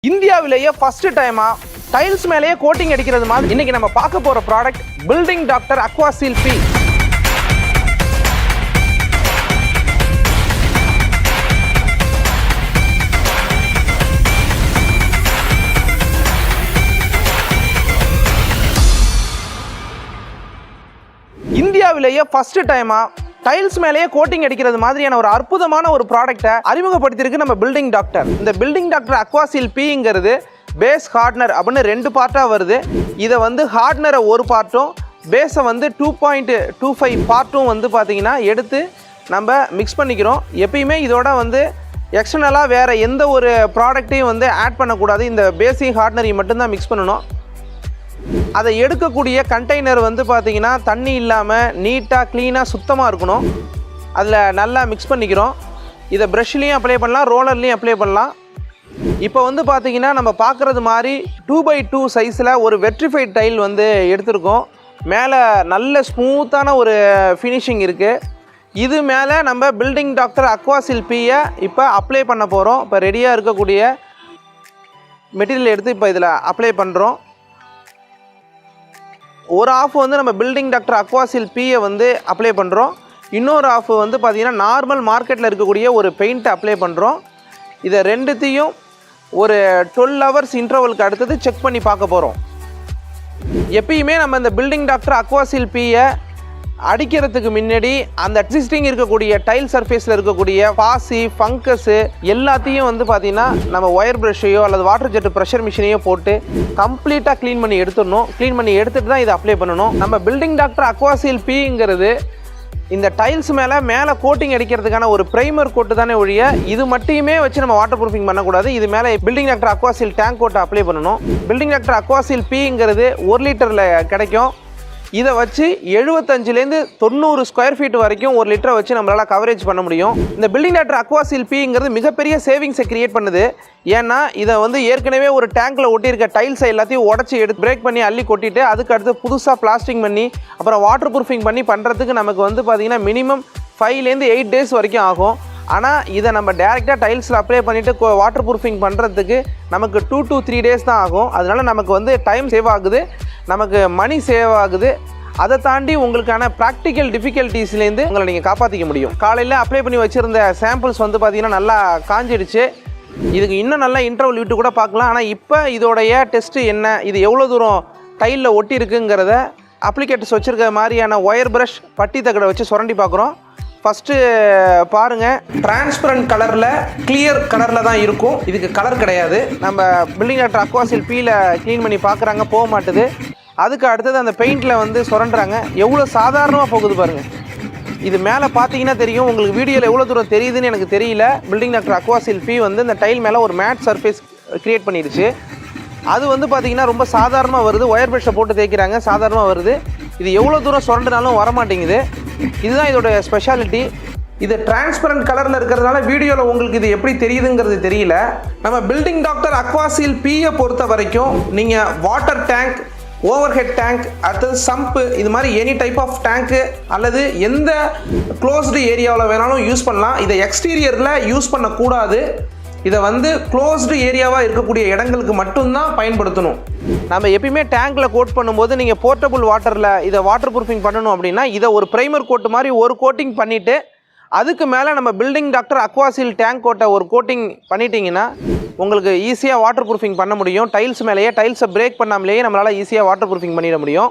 இந்தியாவிலேயே ஃபர்ஸ்ட் டைமா டைல்ஸ் மேலேயே கோட்டிங் அடிக்கிறது மாதிரி இன்னைக்கு நம்ம பார்க்க போற product building doctor AQUA SEAL P. இந்தியாவிலேயே ஃபர்ஸ்ட் டைமா டைல்ஸ் மேலேயே கோட்டிங் அடிக்கிறது மாதிரியான ஒரு அற்புதமான ஒரு ப்ராடக்ட்டை அறிமுகப்படுத்தியிருக்கு நம்ம பில்டிங் டாக்டர். இந்த பில்டிங் டாக்டர் AQUA SEAL Pங்கிறது பேஸ் ஹார்ட்னர் அப்படின்னு ரெண்டு பார்ட்டாக வருது. இதை வந்து ஹார்ட்னரை ஒரு பார்ட்டும் பேஸை வந்து 2.25 பார்ட்டும் வந்து பார்த்திங்கன்னா எடுத்து நம்ம மிக்ஸ் பண்ணிக்கிறோம். எப்பயுமே இதோட வந்து எக்ஸ்டர்னலாக வேறு எந்த ஒரு ப்ராடக்ட்டையும் வந்து ஆட் பண்ணக்கூடாது. இந்த பேஸையும் ஹார்ட்னரையும் மட்டும்தான் மிக்ஸ் பண்ணணும். அதை எடுக்கக்கூடிய கண்டெய்னர் வந்து பார்த்திங்கன்னா தண்ணி இல்லாமல் நீட்டாக க்ளீனாக சுத்தமாக இருக்கணும். அதில் நல்லா மிக்ஸ் பண்ணிக்கிறோம். இதை ப்ரஷ்லேயும் அப்ளை பண்ணலாம், ரோலர்லேயும் அப்ளை பண்ணலாம். இப்போ வந்து பார்த்திங்கன்னா நம்ம பார்க்குறது மாதிரி 2x2 சைஸில் ஒரு வெட்ரிஃபைட் டைல் வந்து எடுத்திருக்கோம். மேலே நல்ல ஸ்மூத்தான ஒரு ஃபினிஷிங் இருக்குது. இது மேலே நம்ம பில்டிங் டாக்டர் AQUA SEAL Pயை இப்போ அப்ளை பண்ண போகிறோம். இப்போ ரெடியாக இருக்கக்கூடிய மெட்டீரியல் எடுத்து இப்போ இதில் அப்ளை பண்ணுறோம். ஒரு ஆஃப் வந்து நம்ம பில்டிங் டாக்டர் AQUA SEAL Pயை வந்து அப்ளை பண்ணுறோம். இன்னொரு ஆஃப் வந்து பார்த்திங்கன்னா நார்மல் மார்க்கெட்டில் இருக்கக்கூடிய ஒரு பெயிண்ட்டை அப்ளை பண்ணுறோம். இதை ரெண்டுத்தையும் ஒரு 12 ஹவர்ஸ் இன்டர்வலுக்கு அடுத்தது செக் பண்ணி பார்க்க போகிறோம். எப்பயுமே நம்ம இந்த பில்டிங் டாக்டர் AQUA SEAL Pயை அடிக்கிறதுக்கு முன்னாடி அந்த எக்ஸிஸ்டிங் இருக்கக்கூடிய டைல் சர்ஃபேஸில் இருக்கக்கூடிய பாசி ஃபங்கஸு எல்லாத்தையும் வந்து பார்த்திங்கன்னா நம்ம ஒயர் ப்ரஷ்ஷையோ அல்லது வாட்டர் ஜெட்டு ப்ரெஷர் மிஷினையோ போட்டு கம்ப்ளீட்டாக க்ளீன் பண்ணி எடுத்துடணும். க்ளீன் பண்ணி எடுத்துகிட்டு தான் இதை அப்ளை பண்ணணும். நம்ம பில்டிங் டாக்டர் AQUA SEAL Pங்கிறது இந்த டைல்ஸ் மேலே கோட்டிங் அடிக்கிறதுக்கான ஒரு ப்ரைமர் கோட்டு தானே ஒழிய இது மட்டுமே வச்சு நம்ம வாட்டர் ப்ரூஃபிங் பண்ணக்கூடாது. இது மேலே building doctor AQUA SEAL tank கோட்டை அப்ளை பண்ணணும். பில்டிங் டாக்டர் AQUA SEAL Pங்கிறது 1 லிட்டரில் கிடைக்கும். இதை வச்சு 75லேருந்து 90 ஸ்கொயர் ஃபீட் வரைக்கும் 1 லிட்டரை வச்சு நம்மளால் கவரேஜ் பண்ண முடியும். இந்த பில்டிங் டாக்டர் AQUA SEAL Pங்கிறது மிகப்பெரிய சேவிங்ஸை கிரியேட் பண்ணுது. ஏன்னா இதை வந்து ஏற்கனவே ஒரு டேங்க்கில் ஒட்டியிருக்க டைல்ஸை எல்லாத்தையும் உடச்சி எடுத்து பிரேக் பண்ணி அள்ளி கொட்டிட்டு அதுக்கு அடுத்து புதுசாக பிளாஸ்டிங் பண்ணி அப்புறம் வாட்டர் ப்ரூஃபிங் பண்ணி பண்ணுறதுக்கு நமக்கு வந்து பார்த்திங்கன்னா மினிமம் 5லேருந்து 8 டேஸ் வரைக்கும் ஆகும். ஆனால் இதை நம்ம டேரெக்டாக டைல்ஸில் அப்ளை பண்ணிவிட்டு வாட்டர் ப்ரூஃபிங் பண்ணுறதுக்கு நமக்கு 2 to 3 டேஸ் தான் ஆகும். அதனால் நமக்கு வந்து டைம் சேவ் ஆகுது, நமக்கு மணி சேவ் ஆகுது. அதை தாண்டி உங்களுக்கான ப்ராக்டிக்கல் டிஃபிகல்ட்டிஸ்லேருந்து உங்களை நீங்கள் காப்பாற்றிக்க முடியும். காலையில் அப்ளை பண்ணி வச்சுருந்த சாம்பிள்ஸ் வந்து பார்த்திங்கன்னா நல்லா காஞ்சிடுச்சு. இதுக்கு இன்னும் நல்லா இன்டர்வல் விட்டு கூட பார்க்கலாம். ஆனால் இப்போ இதோடைய டெஸ்ட்டு என்ன, இது எவ்வளோ தூரம் டைலில் ஒட்டி இருக்குங்கிறத அப்ளிகேட்டர்ஸ் வச்சுருக்க மாதிரியான ஒயர் ப்ரஷ் பட்டி தகடை வச்சு சுரண்டி பார்க்குறோம். ஃபஸ்ட்டு பாருங்கள், டிரான்ஸ்பரண்ட் கலரில் கிளியர் கலரில் தான் இருக்கும். இதுக்கு கலர் கிடையாது. நம்ம பில்டிங் டாக்டர் AQUA SEAL Pயில் க்ளீன் பண்ணி பார்க்குறாங்க, போக மாட்டுது. அதுக்கு அடுத்தது அந்த பெயிண்டில் வந்து சுரண்டுறாங்க. எவ்வளோ சாதாரணமாக போகுது பாருங்கள். இது மேலே பார்த்தீங்கன்னா தெரியும். உங்களுக்கு வீடியோவில் எவ்வளோ தூரம் தெரியுதுன்னு எனக்கு தெரியல. Building doctor AQUA SEAL P வந்து இந்த டைல் மேலே ஒரு மேட் சர்ஃபேஸ் க்ரியேட் பண்ணிடுச்சு. அது வந்து பார்த்திங்கன்னா ரொம்ப சாதாரணமாக வருது. ஒயர் ப்ரஷ்ஷை போட்டு தேய்க்கிறாங்க, சாதாரணமாக வருது. இது எவ்வளோ தூரம் சுரண்டுனாலும் வரமாட்டேங்குது. இதுதான் இதோட ஸ்பெஷாலிட்டி. இது டிரான்ஸ்பரண்ட் கலரில் இருக்கிறதுனால வீடியோவில் உங்களுக்கு இது எப்படி தெரியுதுங்கிறது தெரியல. நம்ம பில்டிங் டாக்டர் AQUA SEAL Pயை பொறுத்த வரைக்கும் நீங்கள் water tank, over head tank, அடுத்தது சம்ப்பு, இது மாதிரி எனி டைப் ஆஃப் டேங்க்கு அல்லது எந்த க்ளோஸ்டு ஏரியாவில் வேணாலும் யூஸ் பண்ணலாம். இதை எக்ஸ்டீரியரில் யூஸ் பண்ணக்கூடாது. இதை வந்து க்ளோஸ்டு ஏரியாவாக இருக்கக்கூடிய இடங்களுக்கு மட்டும்தான் பயன்படுத்தணும். நம்ம எப்பயுமே டேங்க்கில் கோட் பண்ணும்போது நீங்கள் போர்ட்டபுள் வாட்டரில் இதை வாட்டர் ப்ரூஃபிங் பண்ணணும் அப்படின்னா இதை ஒரு ப்ரைமர் கோட்டு மாதிரி ஒரு கோட்டிங் பண்ணிவிட்டு அதுக்கு மேலே நம்ம building doctor AQUA SEAL tank கோட்டை ஒரு கோட்டிங் பண்ணிட்டீங்கன்னா உங்களுக்கு ஈஸியாக வாட்டர் ப்ரூஃபிங் பண்ண முடியும். டைல்ஸ் மேலேயே டைல்ஸை பிரேக் பண்ணாமலேயே நம்மளால் ஈஸியாக வாட்டர் ப்ரூஃபிங் பண்ணிட முடியும்.